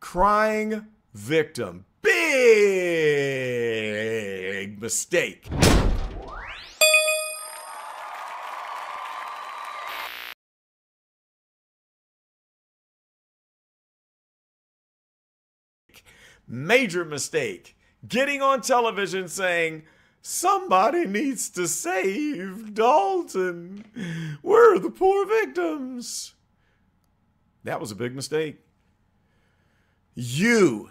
Crying victim. Big mistake. Major mistake. Getting on television saying, somebody needs to save Dolton. We're the poor victims. That was a big mistake. You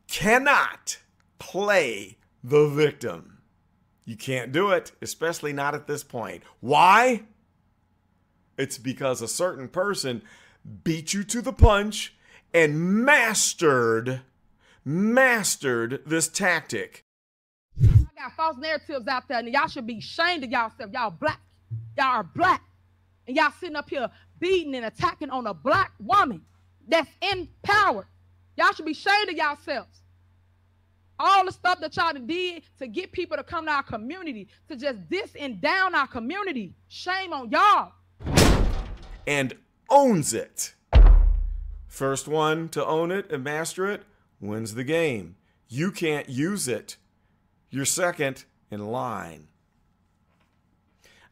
cannot play the victim. You can't do it, especially not at this point. Why? It's because a certain person beat you to the punch and mastered this tactic. I got false narratives out there, and y'all should be ashamed of yourself. Y'all black. Y'all are black. And y'all sitting up here beating and attacking on a black woman that's in power. Y'all should be ashamed of yourselves. All the stuff that y'all did to get people to come to our community, to just diss and down our community. Shame on y'all. And owns it. First one to own it and master it wins the game. You can't use it. You're second in line.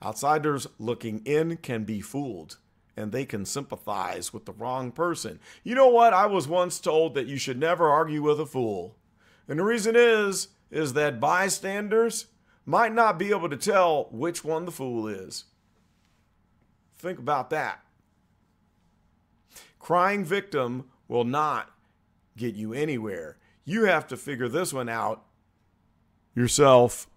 Outsiders looking in can be fooled, and they can sympathize with the wrong person. You know what? I was once told that you should never argue with a fool. And the reason is that bystanders might not be able to tell which one the fool is. Think about that. Crying victim will not get you anywhere. You have to figure this one out yourself.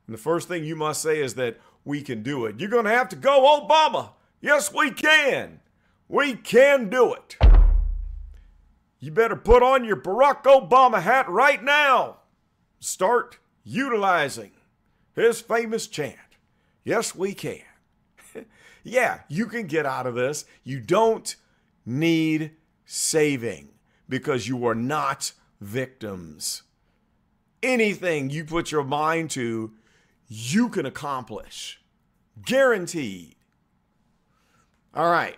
And the first thing you must say is that we can do it. You're going to have to go, Obama. Yes, we can. We can do it. You better put on your Barack Obama hat right now. Start utilizing his famous chant. Yes, we can. Yeah, you can get out of this. You don't need saving because you are not victims. Anything you put your mind to, you can accomplish. Guaranteed. All right.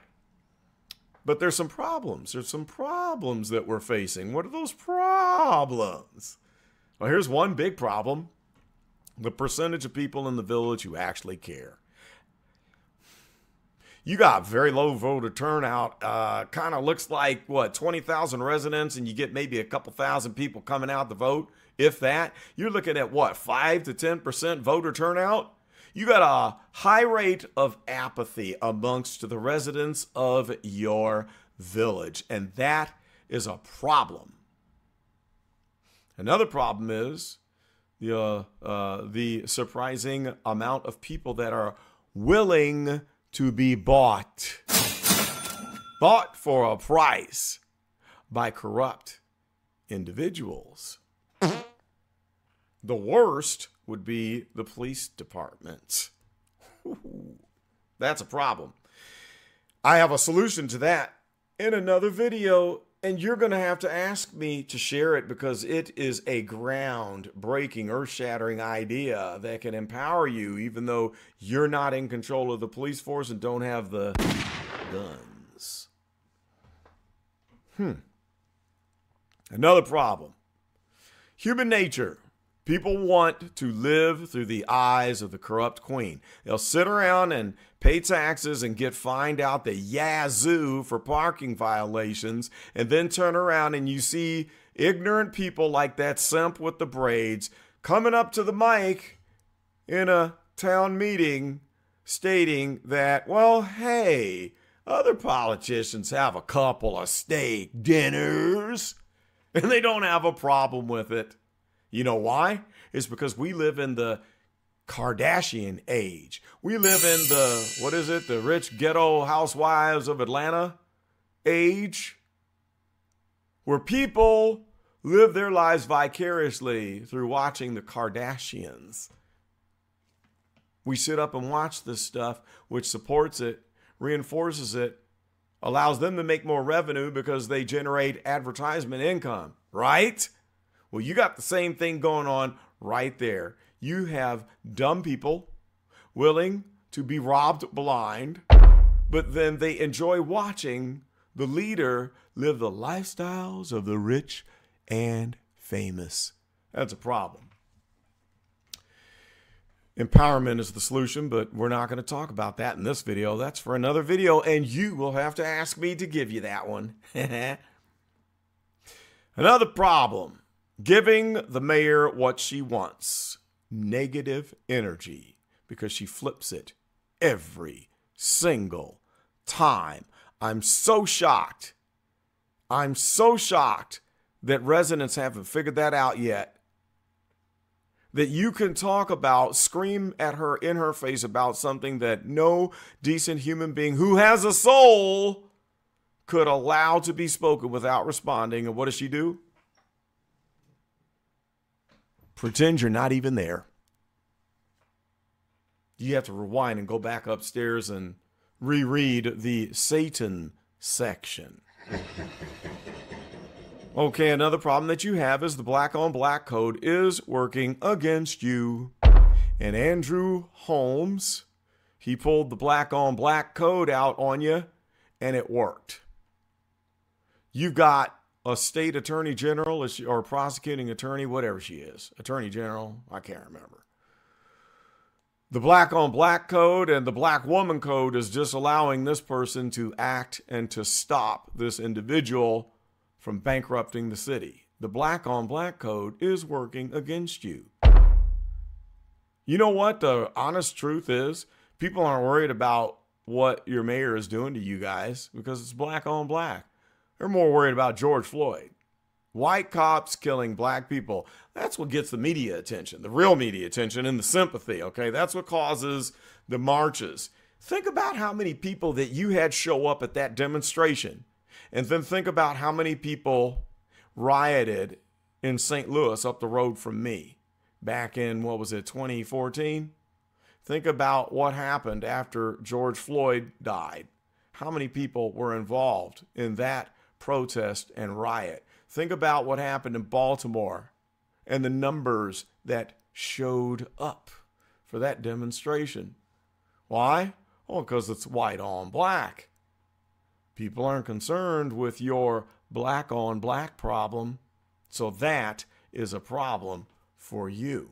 But there's some problems. There's some problems that we're facing. What are those problems? Well, here's one big problem. The percentage of people in the village who actually care. You got very low voter turnout. Kind of looks like, what, 20,000 residents, and you get maybe a couple thousand people coming out to vote, if that. You're looking at, what, 5 to 10% voter turnout? You got a high rate of apathy amongst the residents of your village, and that is a problem. Another problem is the surprising amount of people that are willing to be bought for a price by corrupt individuals. The worst would be the police department. Ooh, that's a problem. I have a solution to that in another video, and you're going to have to ask me to share it because it is a groundbreaking, earth-shattering idea that can empower you even though you're not in control of the police force and don't have the guns. Another problem. Human nature. People want to live through the eyes of the corrupt queen. They'll sit around and pay taxes and get fined out the yazoo for parking violations, and then turn around and you see ignorant people like that simp with the braids coming up to the mic in a town meeting stating that, well, hey, other politicians have a couple of steak dinners, and they don't have a problem with it. You know why? It's because we live in the Kardashian age. We live in the, what is it? The rich ghetto housewives of Atlanta age, where people live their lives vicariously through watching the Kardashians. We sit up and watch this stuff, which supports it, reinforces it, allows them to make more revenue because they generate advertisement income, right? Well, you got the same thing going on right there. You have dumb people willing to be robbed blind, but then they enjoy watching the leader live the lifestyles of the rich and famous. That's a problem. Empowerment is the solution, but we're not going to talk about that in this video. That's for another video, and you will have to ask me to give you that one. Another problem, giving the mayor what she wants. Negative energy, because she flips it every single time. I'm so shocked. I'm so shocked that residents haven't figured that out yet. That you can talk about, scream at her in her face about something that no decent human being who has a soul could allow to be spoken without responding. And what does she do? Pretend you're not even there. You have to rewind and go back upstairs and reread the Satan section. Okay, another problem that you have is the black on black code is working against you. And Andrew Holmes, he pulled the black on black code out on you, and it worked. You've got a state attorney general or prosecuting attorney, whatever she is. Attorney general, I can't remember. The black on black code and the black woman code is just allowing this person to act and to stop this individual from bankrupting the city. The black on black code is working against you. You know what the honest truth is? People aren't worried about what your mayor is doing to you guys because it's black on black. They're more worried about George Floyd. White cops killing black people. That's what gets the media attention, the real media attention and the sympathy, okay? That's what causes the marches. Think about how many people that you had show up at that demonstration. And then think about how many people rioted in St. Louis up the road from me back in, 2014? Think about what happened after George Floyd died. How many people were involved in that protest and riot? Think about what happened in Baltimore and the numbers that showed up for that demonstration. Why? Well, because it's white on black. People aren't concerned with your black on black problem, so that is a problem for you.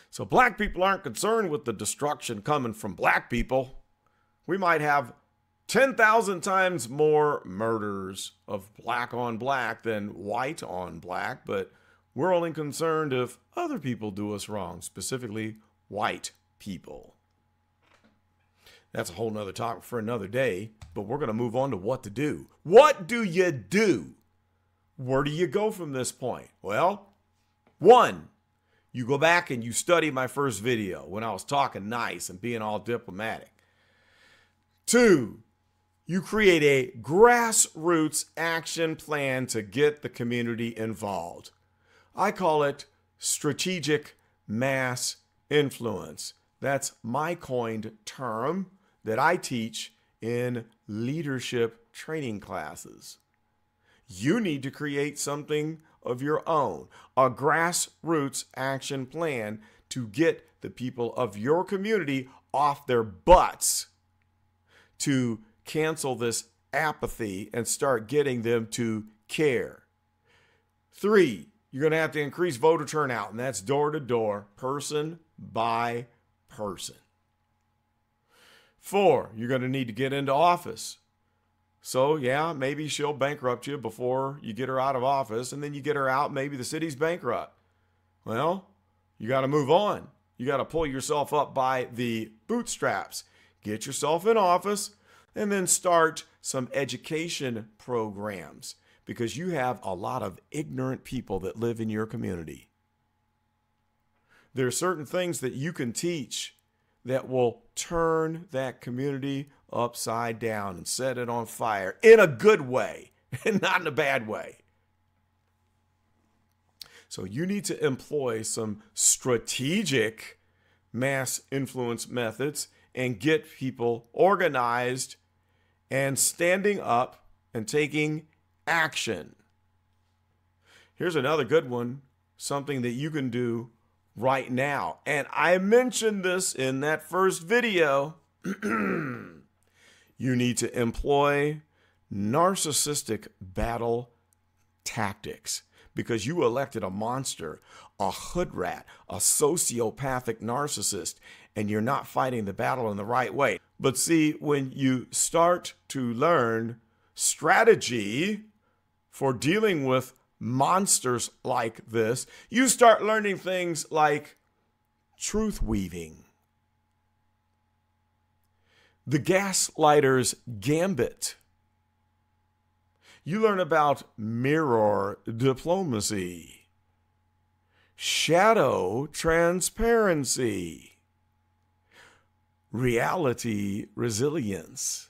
So black people aren't concerned with the destruction coming from black people. We might have 10,000 times more murders of black on black than white on black, but we're only concerned if other people do us wrong, specifically white people. That's a whole nother topic for another day, but we're going to move on to what to do. What do you do? Where do you go from this point? Well, 1, you go back and you study my first video when I was talking nice and being all diplomatic. 2, you create a grassroots action plan to get the community involved. I call it strategic mass influence. That's my coined term that I teach in leadership training classes. You need to create something of your own, a grassroots action plan to get the people of your community off their butts to cancel this apathy and start getting them to care. 3, you're going to have to increase voter turnout, and that's door to door, person by person. 4, you're going to need to get into office. So yeah, maybe she'll bankrupt you before you get her out of office, and then you get her out, maybe the city's bankrupt. Well, you got to move on. You got to pull yourself up by the bootstraps. Get yourself in office and then start some education programs because you have a lot of ignorant people that live in your community. There are certain things that you can teach that will turn that community upside down and set it on fire in a good way and not in a bad way. So you need to employ some strategic mass influence methods and get people organized and standing up and taking action. Here's another good one, something that you can do right now. And I mentioned this in that first video. You need to employ narcissistic battle tactics because you elected a monster, a hood rat, a sociopathic narcissist, and you're not fighting the battle in the right way. But see, when you start to learn strategy for dealing with monsters like this, you start learning things like truth weaving, the gaslighter's gambit. You learn about mirror diplomacy, shadow transparency, reality resilience.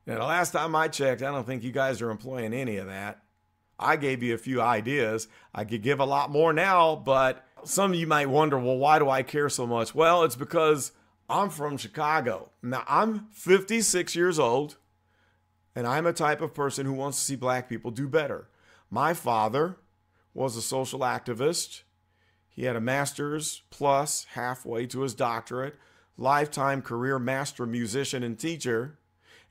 Now, the last time I checked, I don't think you guys are employing any of that. I gave you a few ideas. I could give a lot more now, but some of you might wonder, well, why do I care so much? Well, it's because I'm from Chicago. Now, I'm 56 years old, and I'm a type of person who wants to see black people do better. My father was a social activist. He had a master's plus halfway to his doctorate, lifetime career master musician and teacher,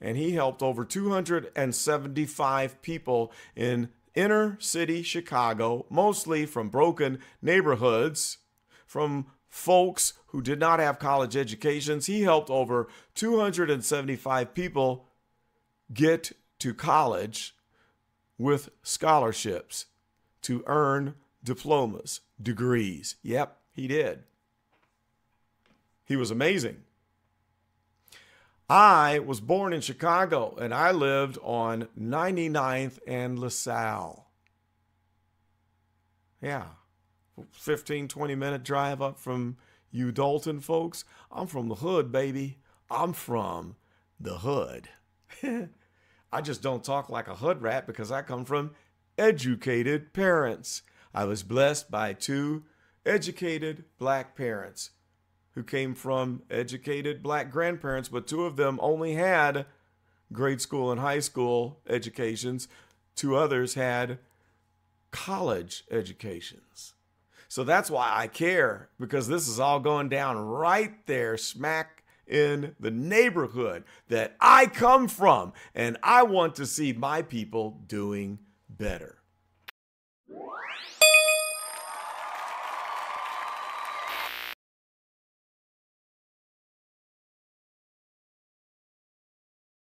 and he helped over 275 people in inner city Chicago, mostly from broken neighborhoods, from folks who did not have college educations. He helped over 275 people get to college with scholarships to earn diplomas, degrees. Yep, he did. He was amazing. I was born in Chicago, and I lived on 99th and LaSalle. Yeah, 15, 20-minute drive up from you Dolton folks. I'm from the hood, baby. I'm from the hood. I just don't talk like a hood rat because I come from educated parents. I was blessed by 2 educated black parents who came from educated black grandparents, but 2 of them only had grade school and high school educations. 2 others had college educations. So that's why I care, because this is all going down right there, smack in the neighborhood that I come from, and I want to see my people doing better.